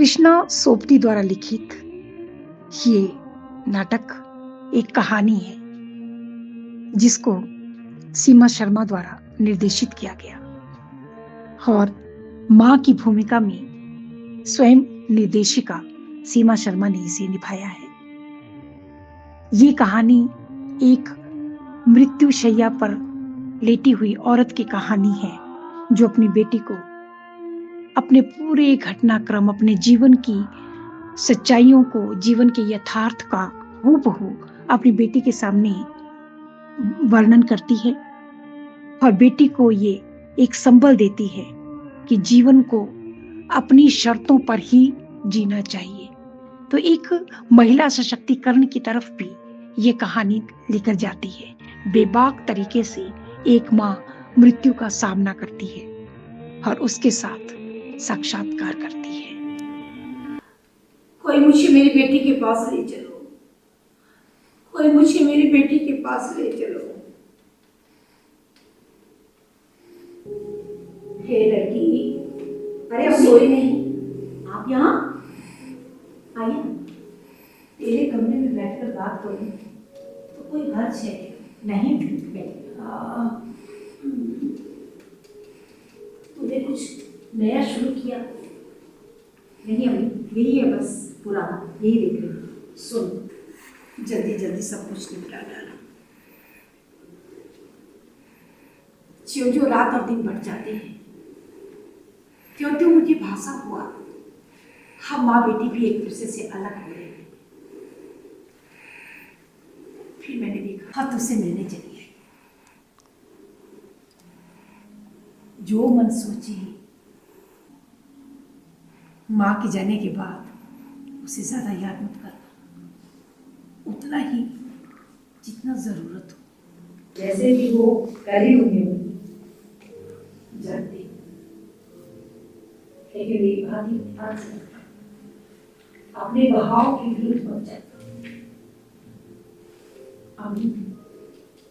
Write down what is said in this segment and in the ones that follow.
कृष्णा सोपती द्वारा लिखित ये नाटक एक कहानी है जिसको सीमा शर्मा द्वारा निर्देशित किया गया और मां की भूमिका में स्वयं निर्देशिका सीमा शर्मा ने इसे निभाया है। ये कहानी एक मृत्युशैया पर लेटी हुई औरत की कहानी है जो अपनी बेटी को अपने पूरे घटनाक्रम, अपने जीवन की सच्चाइयों को, जीवन के यथार्थ का हूबहू अपनी बेटी के सामने वर्णन करती है और बेटी को ये एक संबल देती है कि जीवन को अपनी शर्तों पर ही जीना चाहिए। तो एक महिला सशक्तिकरण की तरफ भी ये कहानी लेकर जाती है। बेबाक तरीके से एक माँ मृत्यु का सामना करती है और उसके साथ साक्षात्कार करती है। कोई मुझे मेरी बेटी के पास ले चलो, कोई मुझे मेरी बेटी के पास ले चलो। हे लड़की, अरे अब सोई नहीं, आप यहाँ आइए, तेरे कमरे में बैठकर बात करूं तो कोई हर्ज है? नहीं तूने कुछ नया शुरू किया? नहीं अम्मी, यही है बस पुराना, यही देख रही हूँ। सुन, जल्दी जल्दी सब कुछ निपटा डाला। ज्यों ज्यों रात और दिन बढ़ जाते हैं त्यों त्यों मुझे भाषा हुआ हम माँ बेटी भी एक दूसरे से अलग हो रहे हैं। फिर मैंने देखा हम तुझसे मिलने चली आई। जो मन सोचे माँ के जाने के बाद उसे ज्यादा याद मत करना, उतना ही जितना जरूरत हो। जैसे भी वो करी हुई जानती, लेकिन एक बात ही ध्यान से अपने बहाव के विरुद्ध मत जाना।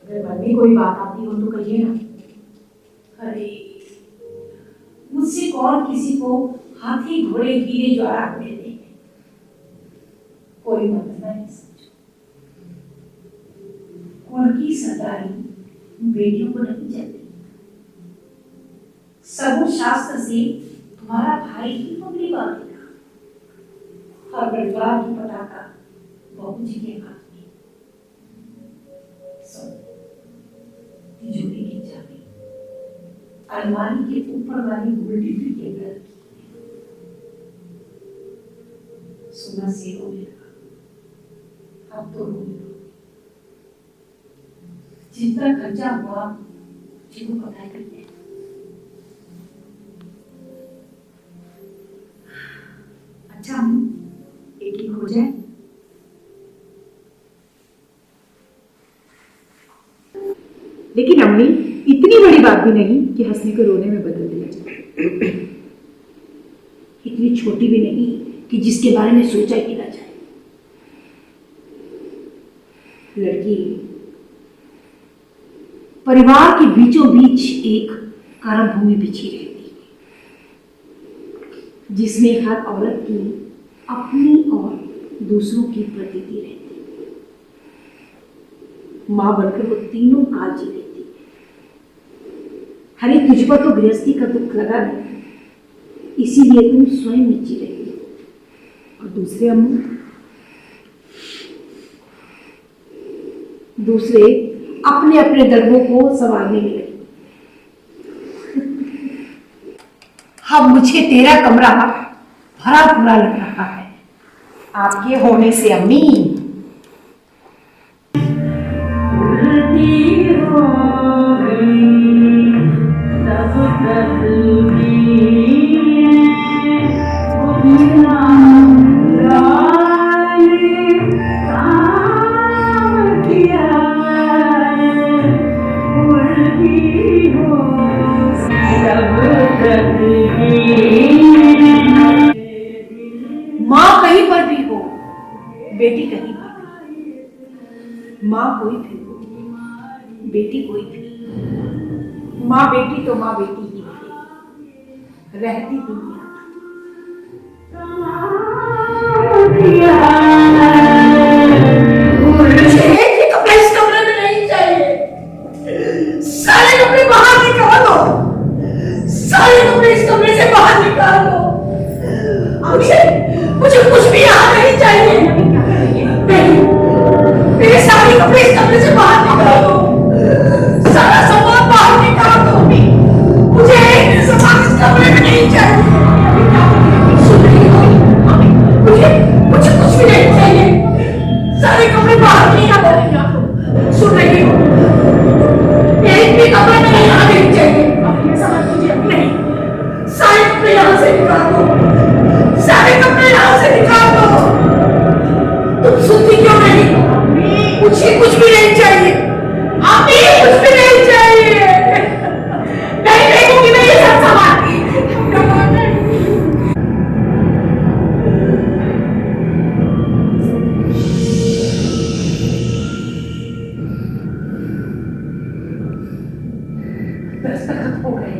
अगर मन में कोई बात आती हो तो कहिए ना। अरे मुझसे कौन किसी को हाथी घोड़े हीरे ज्वारात में देंगे, कोई मतलब नहीं समझो। कुल की सरदारी बेटियों को नहीं चलती। सगुण शास्त्र से तुम्हारा भाई ही पगड़ी बांधेगा और परिवार की पताका बहू जी के हाथ में। तिजोरी की चाबी अलमारी के ऊपर वाली उल्टी के अंदर रखी है। सुना से रोने लगा, अब तो रोने लगा। जितना खर्चा हुआ जिनको पता ही नहीं है। अच्छा एक ही हो जाए। लेकिन अम्मी, इतनी बड़ी बात भी नहीं कि हंसने को रोने में बदल दिया जाए। इतनी छोटी भी नहीं कि जिसके बारे में सोचा ही ना जाए। लड़की परिवार के बीचों बीच एक कर्म भूमि बिछी रहती है जिसमें हर औरत की अपनी और दूसरों की प्रतीति रहती है। मां बनकर वो तीनों काल जी लेती है। हरे तुझ पर तो गृहस्थी का दुख लगा नहीं, इसीलिए तुम स्वयं में जी रही हो। और दूसरे अपने अपने दर्दों को संभालने में लगे। अब मुझे तेरा कमरा भरा पूरा लग रहा है आपके होने से अम्मी। माँ कहीं पर भी हो, बेटी कहीं पर भी। माँ कोई भी हो, बेटी कोई भी। माँ बेटी तो माँ बेटी ही है, रहती दुनिया। मुझे एक भी कपड़ा इस कमरे में नहीं चाहिए। सारे कपड़े बाहर निकालो, सारे कपड़े इस कमरे से बाहर निकालो। मुझे मुझे कुछ भी यहाँ नहीं चाहिए। नहीं, मेरे सारे कपड़े इस कमरे से बाहर निकालो, सारा सामान बाहर निकालो। मुझे एक भी सामान इस कमरे में नहीं चाहिए। सुन रही हो? मुझे मुझे कुछ भी नहीं चाहिए, सारे कपड़े बाहर निकालो। सुन रही हो? एक भी कपड़ा मेरे यहाँ नहीं चाहिए। नहीं, सारे कपड़े यहाँ से निकाल दो, सारे कपड़े यहाँ से निकाल दो। तुम सुनती क्यों नहीं? मुझे कुछ भी नहीं चाहिए, अभी कुछ भी नहीं चाहिए। नहीं देखूंगी मैं ये सब सामान। दस्तखत हो गए,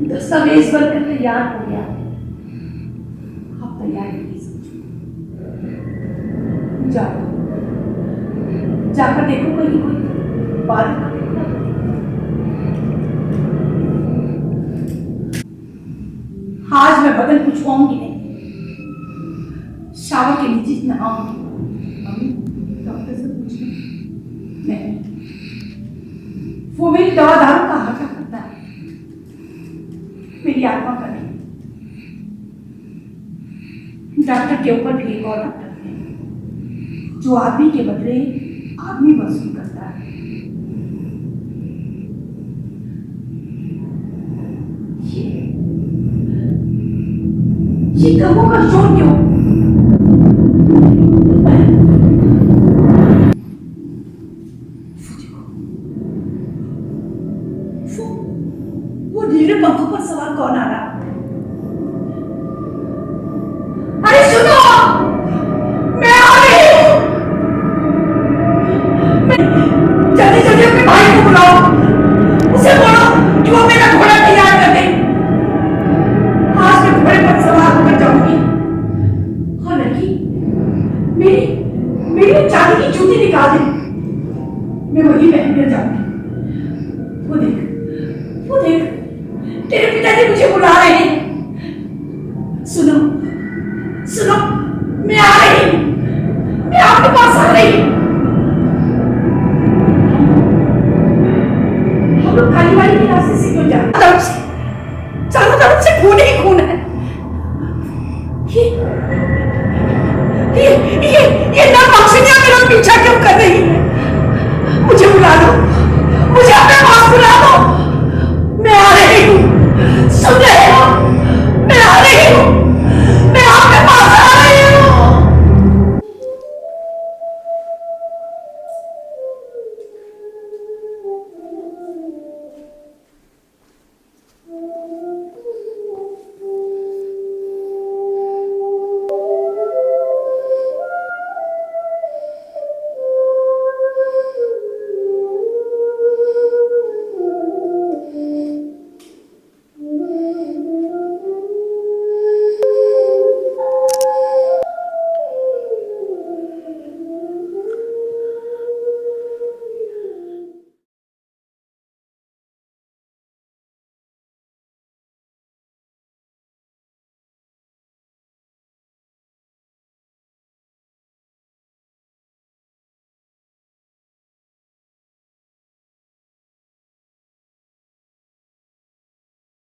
दस्तावेज बनकर तैयार हो गया। अब तैयारी की समझो। जाओ, जाकर देखो कहीं कोई बाल का टुकड़ा तो नहीं। आज मैं बदन कुछवाऊंगी नहीं, शावर के नीचे नहाऊंगी। डॉक्टर से पूछना नहीं, वो मेरी दवा दारू का हटा करता है, मेरी आत्मा का नहीं। डॉक्टर के ऊपर भी एक और डॉक्टर है जो आदमी के बदले आदमी वसूल करता है। ये कमों का शोर क्यों? वो नीले पंखों पर सवार कौन आ रहा? अरे सुनो, मैं आ रही हूँ। जल्दी जल्दी अपने भाई को बुलाओ, उसे बोलो कि वो मेरा घोड़ा तैयार कर दे। आज मैं घोड़े पर सवार होकर जाऊंगी। और लड़की मेरी मेरी चांदी की जूती निकाल दे, मैं वही पहनकर जाऊंगी।